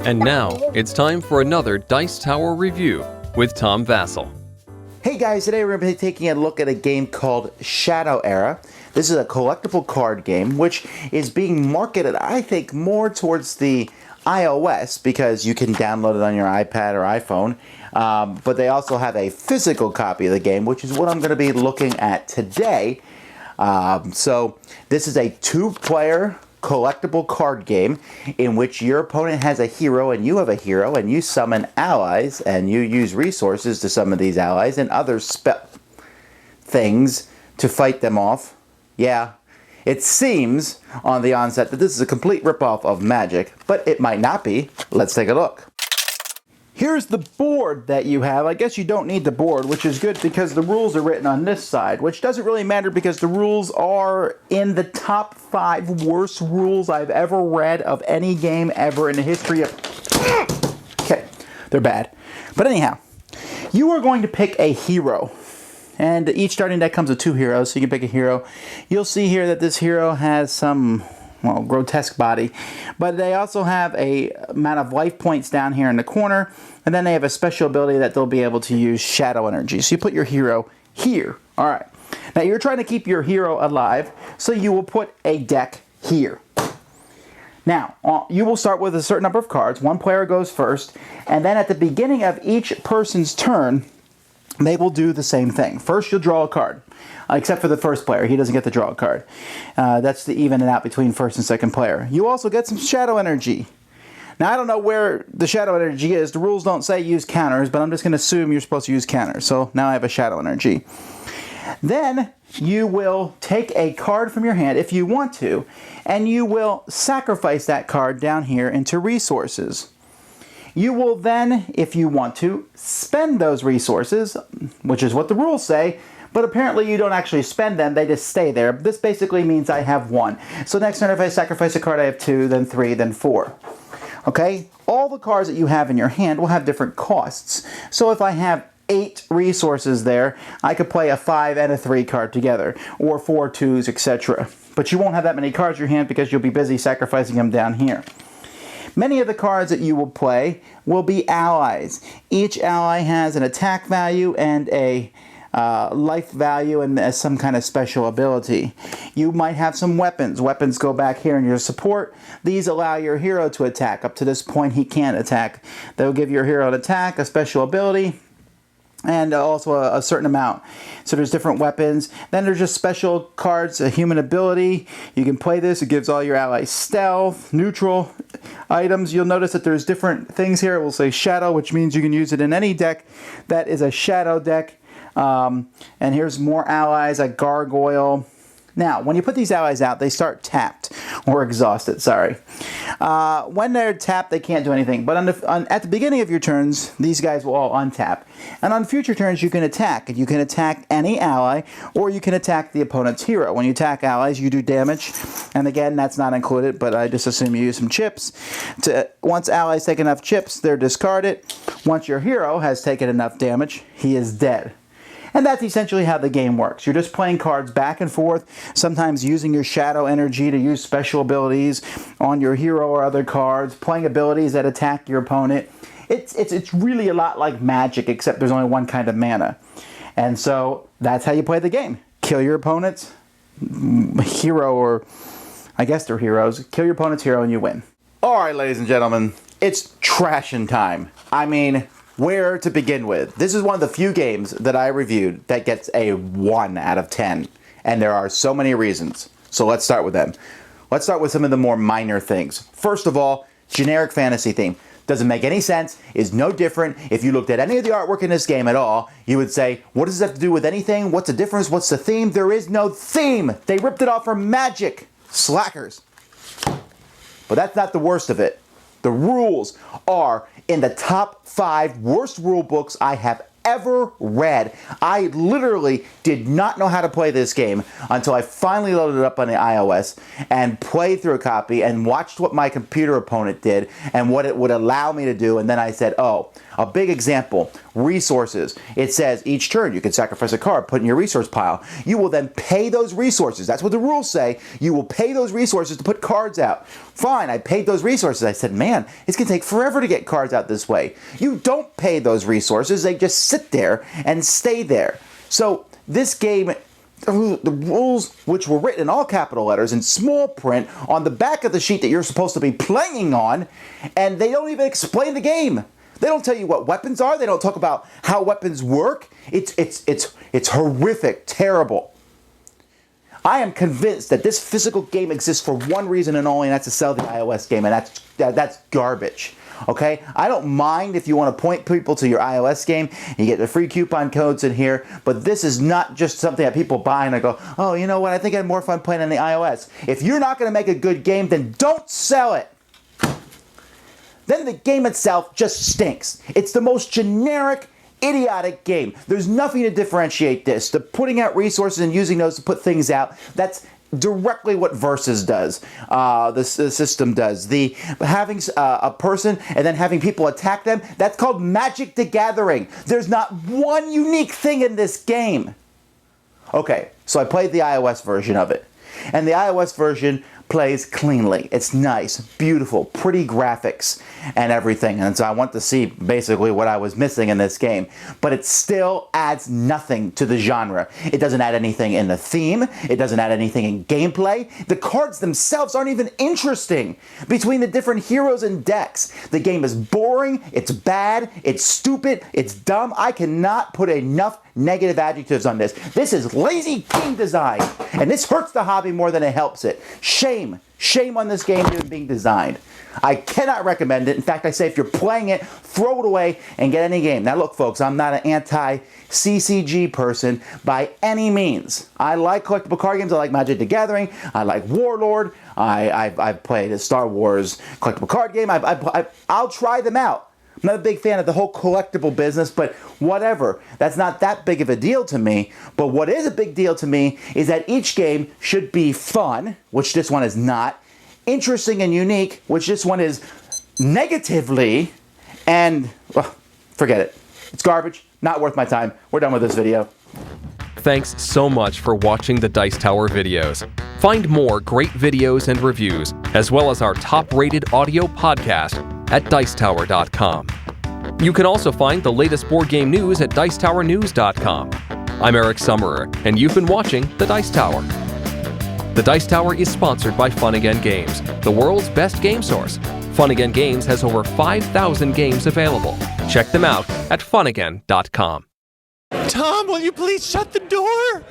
And now, it's time for another Dice Tower review with Tom Vasel. Hey guys, today we're going to be taking a look at a game called Shadow Era. This is a collectible card game which is being marketed, I think, more towards the iOS because you can download it on your iPad or iPhone. But they also have a physical copy of the game, which is what I'm going to be looking at today. So this is a two-player collectible card game in which your opponent has a hero and you have a hero, and you summon allies and you use resources to summon these allies and other things to fight them off. Yeah, it seems on the onset that this is a complete ripoff of Magic, but it might not be. Let's take a look. Here's the board that you have. I guess you don't need the board, which is good because the rules are written on this side, which doesn't really matter because the rules are in the top 5 worst rules I've ever read of any game ever in the history of... Okay, they're bad. But anyhow, you are going to pick a hero. And each starting deck comes with 2 heroes, so you can pick a hero. You'll see here that this hero has some... well, grotesque body, but they also have a amount of life points down here in the corner, and then they have a special ability that they'll be able to use shadow energy. So you put your hero here. All right. Now you're trying to keep your hero alive, so you will put a deck here. Now, you will start with a certain number of cards. One player goes first, and then at the beginning of each person's turn, they will do the same thing. First, you'll draw a card. Except for the first player. He doesn't get to draw a card. That's to even it out between first and second player. You also get some shadow energy. Now, I don't know where the shadow energy is. The rules don't say use counters, but I'm just going to assume you're supposed to use counters. So now I have a shadow energy. Then you will take a card from your hand if you want to, and you will sacrifice that card down here into resources. You will then, if you want to, spend those resources, which is what the rules say, but apparently you don't actually spend them, they just stay there. This basically means I have 1. So next turn if I sacrifice a card, I have 2, then 3, then 4. Okay? All the cards that you have in your hand will have different costs. So if I have 8 resources there, I could play a 5 and a 3 card together, or 4 2s, etc. But you won't have that many cards in your hand because you'll be busy sacrificing them down here. Many of the cards that you will play will be allies. Each ally has an attack value and a life value and some kind of special ability. You might have some weapons. Weapons go back here in your support. These allow your hero to attack. Up to this point, he can't attack. They'll give your hero an attack, a special ability, and also a certain amount. So there's different weapons. Then there's just special cards, a human ability. You can play this. It gives all your allies stealth, neutral items. You'll notice that there's different things here. It will say shadow, which means you can use it in any deck that is a shadow deck. And here's more allies, a gargoyle. Now, when you put these allies out, they start tapped, or exhausted, sorry. When they're tapped, they can't do anything. But at the beginning of your turns, these guys will all untap. And on future turns, you can attack. And you can attack any ally, or you can attack the opponent's hero. When you attack allies, you do damage. And again, that's not included, but I just assume you use some chips. Once allies take enough chips, they're discarded. Once your hero has taken enough damage, he is dead. And that's essentially how the game works. You're just playing cards back and forth, sometimes using your shadow energy to use special abilities on your hero or other cards, playing abilities that attack your opponent. It's really a lot like Magic, except there's only one kind of mana. And so that's how you play the game. Kill your opponent's hero, or I guess they're heroes. Kill your opponent's hero and you win. All right, ladies and gentlemen, it's trashing time. I mean, where to begin with? This is one of the few games that I reviewed that gets a 1 out of 10. And there are so many reasons. So let's start with them. Let's start with some of the more minor things. First of all, generic fantasy theme. Doesn't make any sense, is no different. If you looked at any of the artwork in this game at all, you would say, what does this have to do with anything? What's the difference? What's the theme? There is no theme. They ripped it off from Magic. Slackers. But that's not the worst of it. The rules are in the top 5 worst rule books I have ever read. I literally did not know how to play this game until I finally loaded it up on the iOS and played through a copy and watched what my computer opponent did and what it would allow me to do. And then I said, oh, a big example, resources. It says each turn you can sacrifice a card, put in your resource pile. You will then pay those resources. That's what the rules say. You will pay those resources to put cards out. Fine, I paid those resources. I said, man, it's going to take forever to get cards out this way. You don't pay those resources. They just sit there and stay there. So this game, the rules, which were written in all capital letters in small print on the back of the sheet that you're supposed to be playing on, and they don't even explain the game. They don't tell you what weapons are. They don't talk about how weapons work. It's horrific, terrible. I am convinced that this physical game exists for one reason and only, and that's to sell the iOS game, and that's garbage. Okay? I don't mind if you want to point people to your iOS game. You get the free coupon codes in here, but this is not just something that people buy and I go, oh, you know what? I think I had more fun playing on the iOS. If you're not going to make a good game, then don't sell it. Then the game itself just stinks. It's the most generic, idiotic game. There's nothing to differentiate this. The putting out resources and using those to put things out, that's directly what Versus does. The system does. The having a person and then having people attack them, that's called Magic the Gathering. There's not one unique thing in this game. Okay, so I played the iOS version of it. And the iOS version plays cleanly. It's nice, beautiful, pretty graphics and everything. And so I want to see basically what I was missing in this game. But it still adds nothing to the genre. It doesn't add anything in the theme. It doesn't add anything in gameplay. The cards themselves aren't even interesting between the different heroes and decks. The game is boring, it's bad, it's stupid, it's dumb. I cannot put enough negative adjectives on this. This is lazy game design, and this hurts the hobby more than it helps it. Shame on this game even being designed. I cannot recommend it. In fact, I say if you're playing it, throw it away and get any game. Now look, folks, I'm not an anti-CCG person by any means. I like collectible card games. I like Magic the Gathering. I like Warlord. I've played a Star Wars collectible card game. I'll try them out. I'm not a big fan of the whole collectible business, but whatever. That's not that big of a deal to me. But what is a big deal to me is that each game should be fun, which this one is not, interesting and unique, which this one is negatively, and well, forget it. It's garbage. Not worth my time. We're done with this video. Thanks so much for watching the Dice Tower videos. Find more great videos and reviews, as well as our top-rated audio podcast at Dicetower.com. You can also find the latest board game news at Dicetowernews.com. I'm Eric Summerer, and you've been watching The Dice Tower. The Dice Tower is sponsored by Fun Again Games, the world's best game source. Fun Again Games has over 5,000 games available. Check them out at funagain.com. Tom, will you please shut the door?